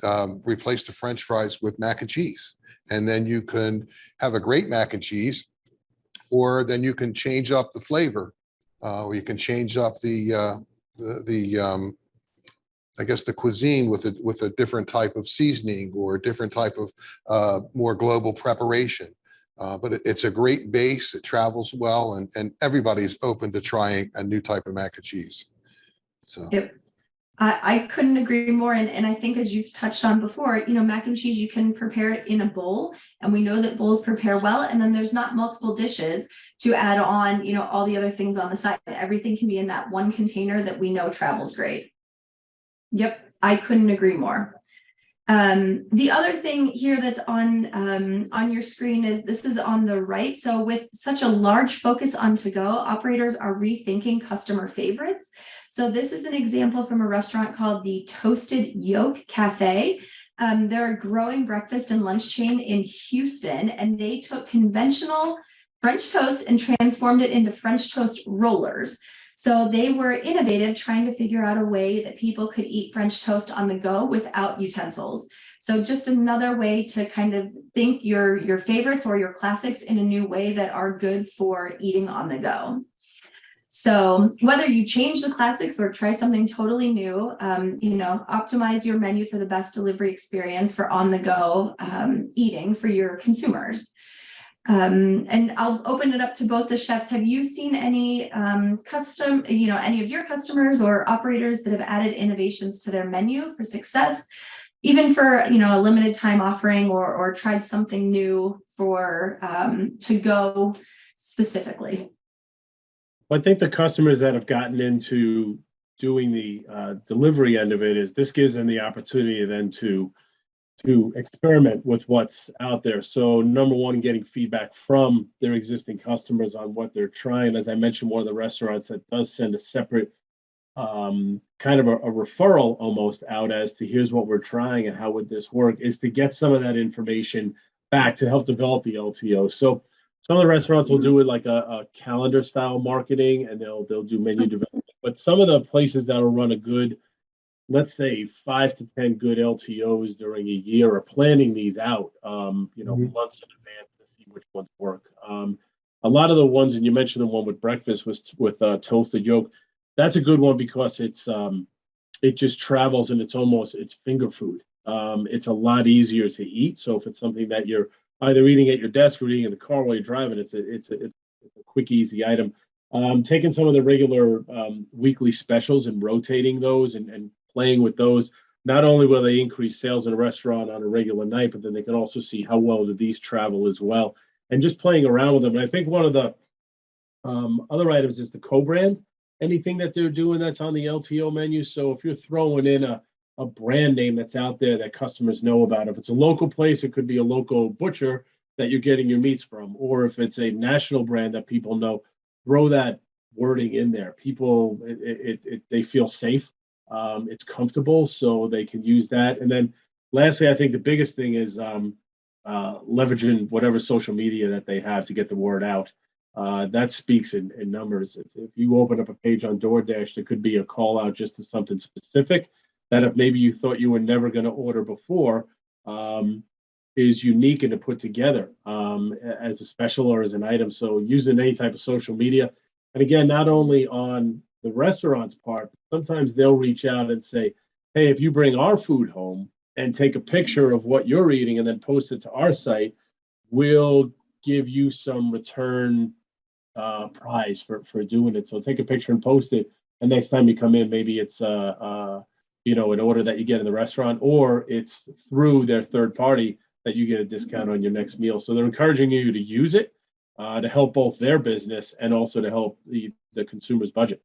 [SPEAKER 5] replace the French fries with mac and cheese, and then you can have a great mac and cheese, or then you can change up the flavor, or you can change up the cuisine with a different type of seasoning or a different type of more global preparation. But it's a great base. It travels well, and everybody's open to trying a new type of mac and cheese. So.
[SPEAKER 3] Yep. I couldn't agree more. And I think, as you've touched on before, mac and cheese, you can prepare it in a bowl, and we know that bowls prepare well. And then there's not multiple dishes to add on, all the other things on the side. Everything can be in that one container that we know travels great. Yep, I couldn't agree more. The other thing here that's on your screen is, this is on the right. So with such a large focus on to-go, operators are rethinking customer favorites. So this is an example from a restaurant called the Toasted Yolk Cafe. They're a growing breakfast and lunch chain in Houston, and they took conventional French toast and transformed it into French toast rollers. So they were innovative, trying to figure out a way that people could eat French toast on the go without utensils. So just another way to kind of think your favorites or your classics in a new way that are good for eating on the go. So whether you change the classics or try something totally new, optimize your menu for the best delivery experience for on the go eating for your consumers. And I'll open it up to both the chefs. Have you seen any any of your customers or operators that have added innovations to their menu for success, even for, a limited time offering, or tried something new for to go specifically?
[SPEAKER 4] I think the customers that have gotten into doing the delivery end of it, is this gives them the opportunity then to experiment with what's out there. So number one, getting feedback from their existing customers on what they're trying. As I mentioned, one of the restaurants that does send a separate kind of a referral almost out as to, here's what we're trying and how would this work, is to get some of that information back to help develop the LTO. So some of the restaurants will do it like a calendar style marketing, and they'll do menu development. But some of the places that will run a good, let's say 5 to 10 good LTOs during a year, are planning these out, months in advance to see which ones work. A lot of the ones, and you mentioned the one with breakfast with toasted yolk. That's a good one because it just travels, and it's finger food. It's a lot easier to eat. So if it's something that you're either eating at your desk or eating in the car while you're driving, it's a quick, easy item. Taking some of the regular weekly specials and rotating those and playing with those, not only will they increase sales in a restaurant on a regular night, but then they can also see how well do these travel as well, and just playing around with them. And I think one of the other items is the co-brand, anything that they're doing that's on the LTO menu. So if you're throwing in a brand name that's out there that customers know about, if it's a local place, it could be a local butcher, that you're getting your meats from, or if it's a national brand that people know, throw that wording in there. People, they feel safe. It's comfortable, so they can use that. And then lastly, I think the biggest thing is leveraging whatever social media that they have to get the word out. That speaks in numbers. If you open up a page on DoorDash, there could be a call out just to something specific that if maybe you thought you were never going to order before, is unique and to put together as a special or as an item. So using any type of social media. And again, not only on the restaurant's part, sometimes they'll reach out and say, hey, if you bring our food home and take a picture of what you're eating and then post it to our site, we'll give you some return prize for doing it. So take a picture and post it. And next time you come in, maybe it's an order that you get in the restaurant, or it's through their third party that you get a discount on your next meal. So they're encouraging you to use it to help both their business and also to help the consumer's budget.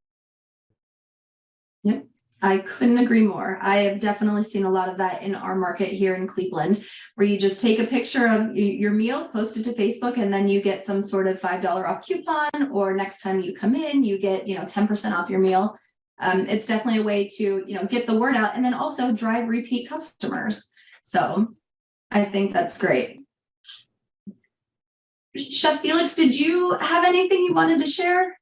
[SPEAKER 3] Yep, I couldn't agree more. I have definitely seen a lot of that in our market here in Cleveland, where you just take a picture of your meal, post it to Facebook, and then you get some sort of $5 off coupon, or next time you come in, you get 10% off your meal. It's definitely a way to get the word out and then also drive repeat customers. So I think that's great. Chef Felix, did you have anything you wanted to share?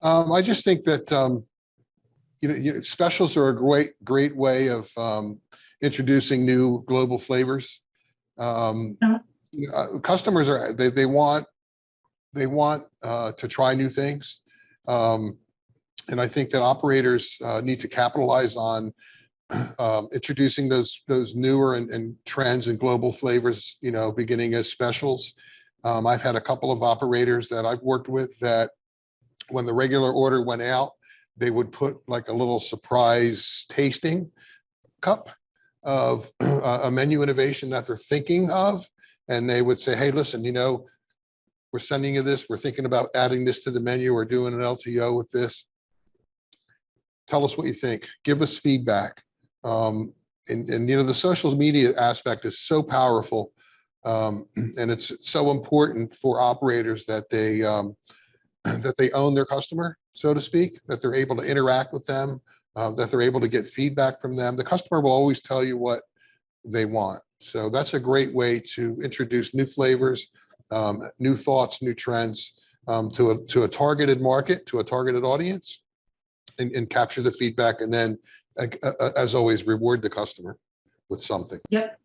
[SPEAKER 5] I just think that specials are a great way of introducing new global flavors. Customers they want to try new things, and I think that operators need to capitalize on introducing those newer and trends and global flavors, beginning as specials. I've had a couple of operators that I've worked with that when the regular order went out, they would put like a little surprise tasting cup of a menu innovation that they're thinking of. And they would say, hey, listen, we're sending you this. We're thinking about adding this to the menu or doing an LTO with this. Tell us what you think. Give us feedback. And the social media aspect is so powerful, and it's so important for operators that they own their customer, so to speak, that they're able to interact with them, that they're able to get feedback from them. The customer will always tell you what they want. So that's a great way to introduce new flavors, new thoughts, new trends to a targeted market, to a targeted audience, and capture the feedback, and then as always, reward the customer with something.
[SPEAKER 3] Yep.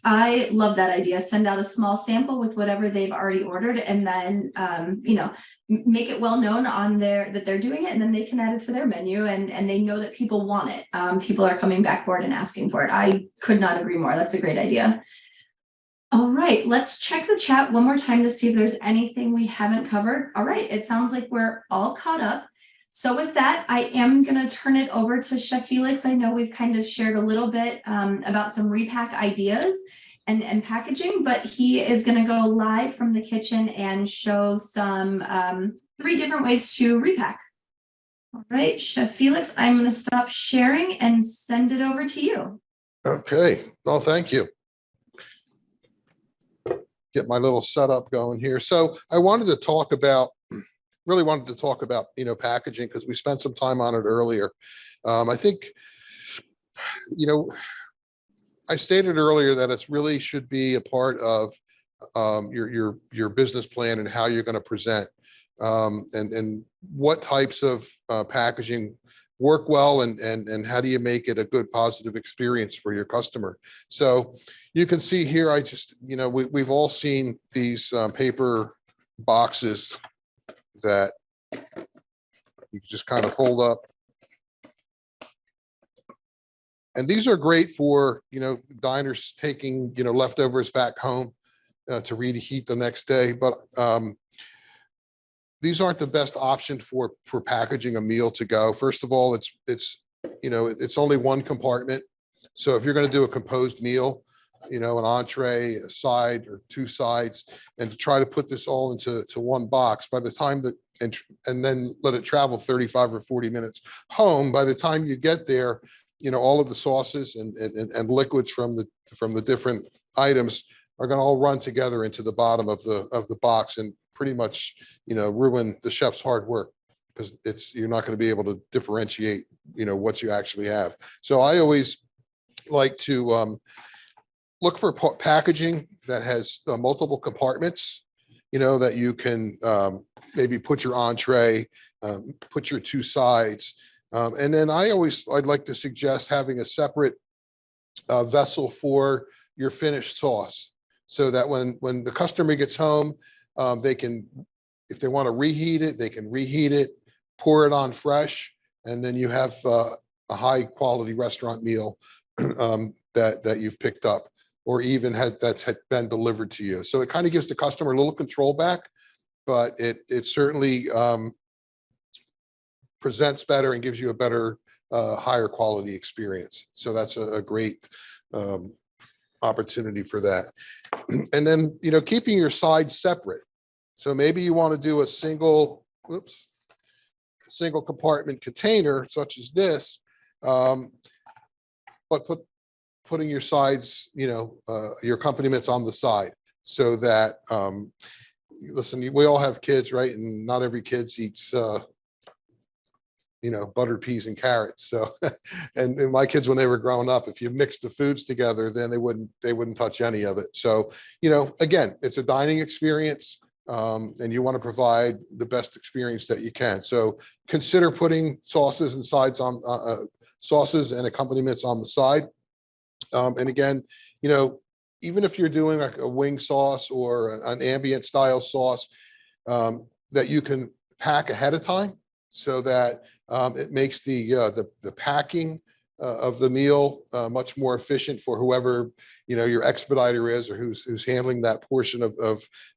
[SPEAKER 3] I love that idea. Send out a small sample with whatever they've already ordered, and then, make it well known on that they're doing it, and then they can add it to their menu, and they know that people want it. People are coming back for it and asking for it. I could not agree more. That's a great idea. All right, let's check the chat one more time to see if there's anything we haven't covered. All right, it sounds like we're all caught up. So with that, I am going to turn it over to Chef Felix. I know we've kind of shared a little bit about some repack ideas and packaging, but he is going to go live from the kitchen and show some 3 different ways to repack. All right, Chef Felix, I'm going to stop sharing and send it over to you.
[SPEAKER 5] Okay, well, thank you. Get my little setup going here. So I really wanted to talk about, packaging, because we spent some time on it earlier. I think, I stated earlier that it really should be a part of your business plan and how you're going to present, and what types of packaging work well, and how do you make it a good, positive experience for your customer. So you can see here, I just, we've all seen these paper boxes that you just kind of fold up. And these are great for, diners taking, leftovers back home to reheat the next day. But these aren't the best option for packaging a meal to go. First of all, it's only one compartment. So if you're going to do a composed meal, an entree, a side, or 2 sides, and to try to put this all into one box, by the time that, and then let it travel 35 or 40 minutes home, by the time you get there, all of the sauces and liquids from the different items are going to all run together into the bottom of the box and pretty much, ruin the chef's hard work, because you're not going to be able to differentiate, what you actually have. So I always like to look for packaging that has multiple compartments, that you can maybe put your entree, put your two sides. And then I'd like to suggest having a separate vessel for your finished sauce, so that when the customer gets home, they can, if they want to reheat it, they can reheat it, pour it on fresh, and then you have a high quality restaurant meal that you've picked up, or even that's been delivered to you. So it kind of gives the customer a little control back, but it certainly presents better and gives you a better, higher quality experience. So that's a great opportunity for that. And then, keeping your sides separate. So maybe you want to do a single compartment container such as this, but putting your sides, your accompaniments on the side, so that, listen, we all have kids, right? And not every kid eats, buttered peas and carrots. So, and my kids, when they were growing up, if you mixed the foods together, then they wouldn't touch any of it. So, again, it's a dining experience, and you want to provide the best experience that you can. So consider putting sauces and sides on, sauces and accompaniments on the side. And again, even if you're doing like a wing sauce or an ambient style sauce, that you can pack ahead of time, so that it makes the packing of the meal much more efficient for whoever your expediter is, or who's handling that portion of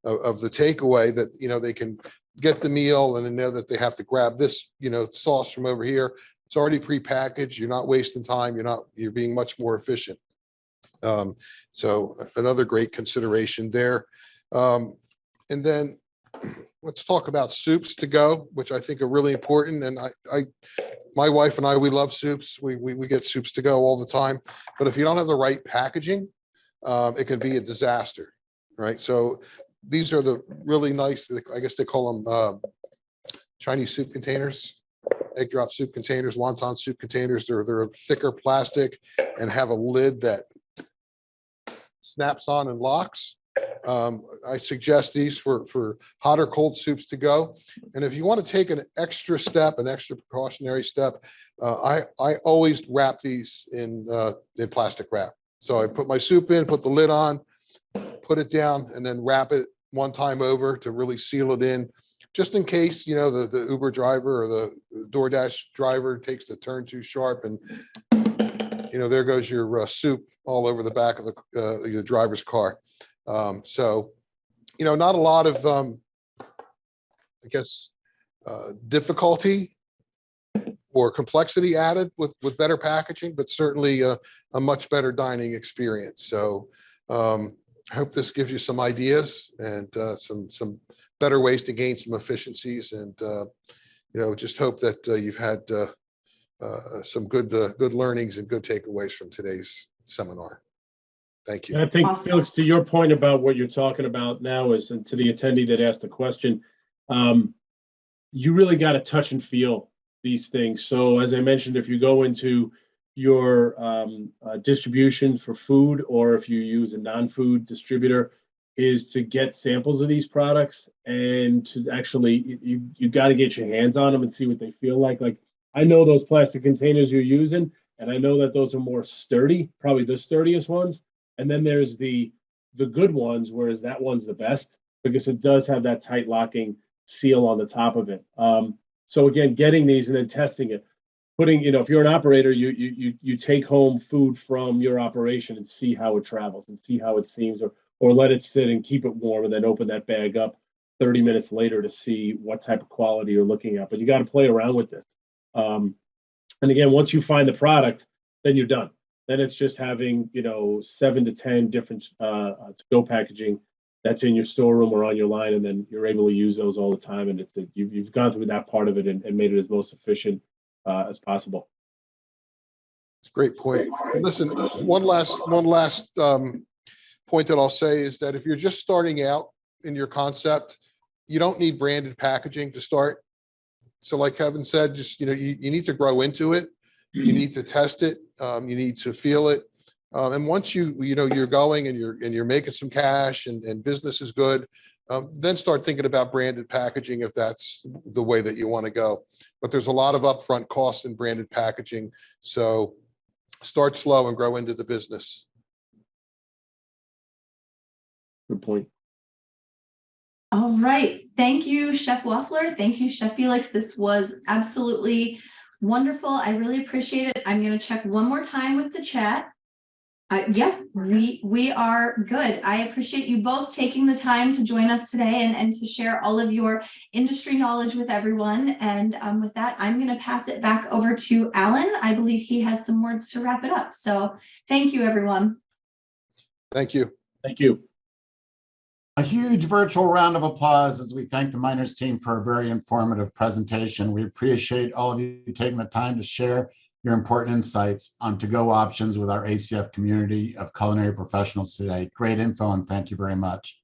[SPEAKER 5] the takeaway. That they can get the meal and then know that they have to grab this sauce from over here. It's already prepackaged. You're not wasting time. You're being much more efficient. So another great consideration there. And then let's talk about soups to go, which I think are really important. And my wife and I, we love soups. We get soups to go all the time. But if you don't have the right packaging, it can be a disaster, right? So these are the really nice, I guess they call them Chinese soup containers, egg drop soup containers, wonton soup containers. They're a thicker plastic and have a lid that snaps on and locks. I suggest these for hot or cold soups to go. And if you want to take an extra precautionary step, I always wrap these in plastic wrap. So I put my soup in, put the lid on, put it down, and then wrap it one time over to really seal it in, just in case, the Uber driver or the DoorDash driver takes the turn too sharp, and there goes your soup all over the back of the driver's car. So, not a lot of, I guess, difficulty or complexity added with better packaging, but certainly a much better dining experience. So I hope this gives you some ideas and some better ways to gain some efficiencies, and just hope that you've had some good learnings and good takeaways from today's seminar. Thank you.
[SPEAKER 4] And I think,
[SPEAKER 3] Awesome.
[SPEAKER 4] Felix, to your point about what you're talking about now is, and to the attendee that asked the question, you really got to touch and feel these things. So as I mentioned, if you go into your distribution for food, or if you use a non-food distributor, is to get samples of these products, and to actually, you got to get your hands on them and see what they feel like. Like, I know those plastic containers you're using, and I know that those are more sturdy, probably the sturdiest ones. And then there's the good ones, whereas that one's the best because it does have that tight locking seal on the top of it. So again, getting these and then testing it, putting, if you're an operator, you take home food from your operation and see how it travels and see how it seems, or let it sit and keep it warm, and then open that bag up 30 minutes later to see what type of quality you're looking at. But you got to play around with this. And again, once you find the product, then you're done. Then it's just having, 7 to 10 different to-go packaging that's in your storeroom or on your line, and then you're able to use those all the time. And you've gone through that part of it and made it as most efficient as possible.
[SPEAKER 5] It's a great point. And listen, one last point point that I'll say is that if you're just starting out in your concept, you don't need branded packaging to start. So like Kevin said, just, you need to grow into it. You need to test it. You need to feel it. And once you're going and you're making some cash and business is good, then start thinking about branded packaging if that's the way that you want to go. But there's a lot of upfront costs in branded packaging. So start slow and grow into the business.
[SPEAKER 4] Good point.
[SPEAKER 3] All right. Thank you, Chef Wassler. Thank you, Chef Felix. This was absolutely wonderful. I really appreciate it. I'm going to check one more time with the chat. Yeah, we are good. I appreciate you both taking the time to join us today and to share all of your industry knowledge with everyone. And with that, I'm going to pass it back over to Alan. I believe he has some words to wrap it up. So thank you, everyone.
[SPEAKER 5] Thank you.
[SPEAKER 4] Thank you.
[SPEAKER 2] A huge virtual round of applause as we thank the Miners team for a very informative presentation. We appreciate all of you taking the time to share your important insights on to-go options with our ACF community of culinary professionals today. Great info, and thank you very much.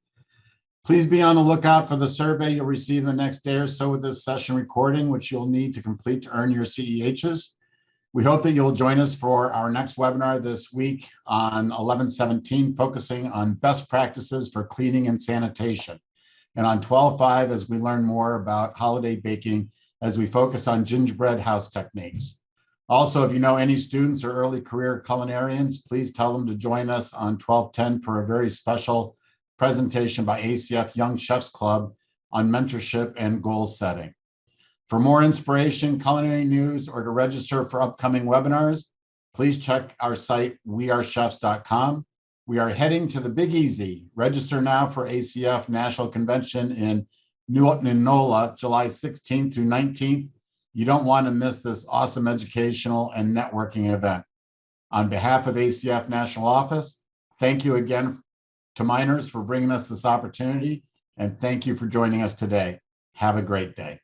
[SPEAKER 2] Please be on the lookout for the survey you'll receive the next day or so with this session recording, which you'll need to complete to earn your CEHs. We hope that you'll join us for our next webinar this week on 11/17, focusing on best practices for cleaning and sanitation. And on 12/5, as we learn more about holiday baking, as we focus on gingerbread house techniques. Also, if you know any students or early career culinarians, please tell them to join us on 12/10 for a very special presentation by ACF Young Chefs Club on mentorship and goal setting. For more inspiration, culinary news, or to register for upcoming webinars, please check our site, wearechefs.com. We are heading to the Big Easy. Register now for ACF National Convention in NOLA, July 16th through 19th. You don't want to miss this awesome educational and networking event. On behalf of ACF National Office, thank you again to Miners for bringing us this opportunity, and thank you for joining us today. Have a great day.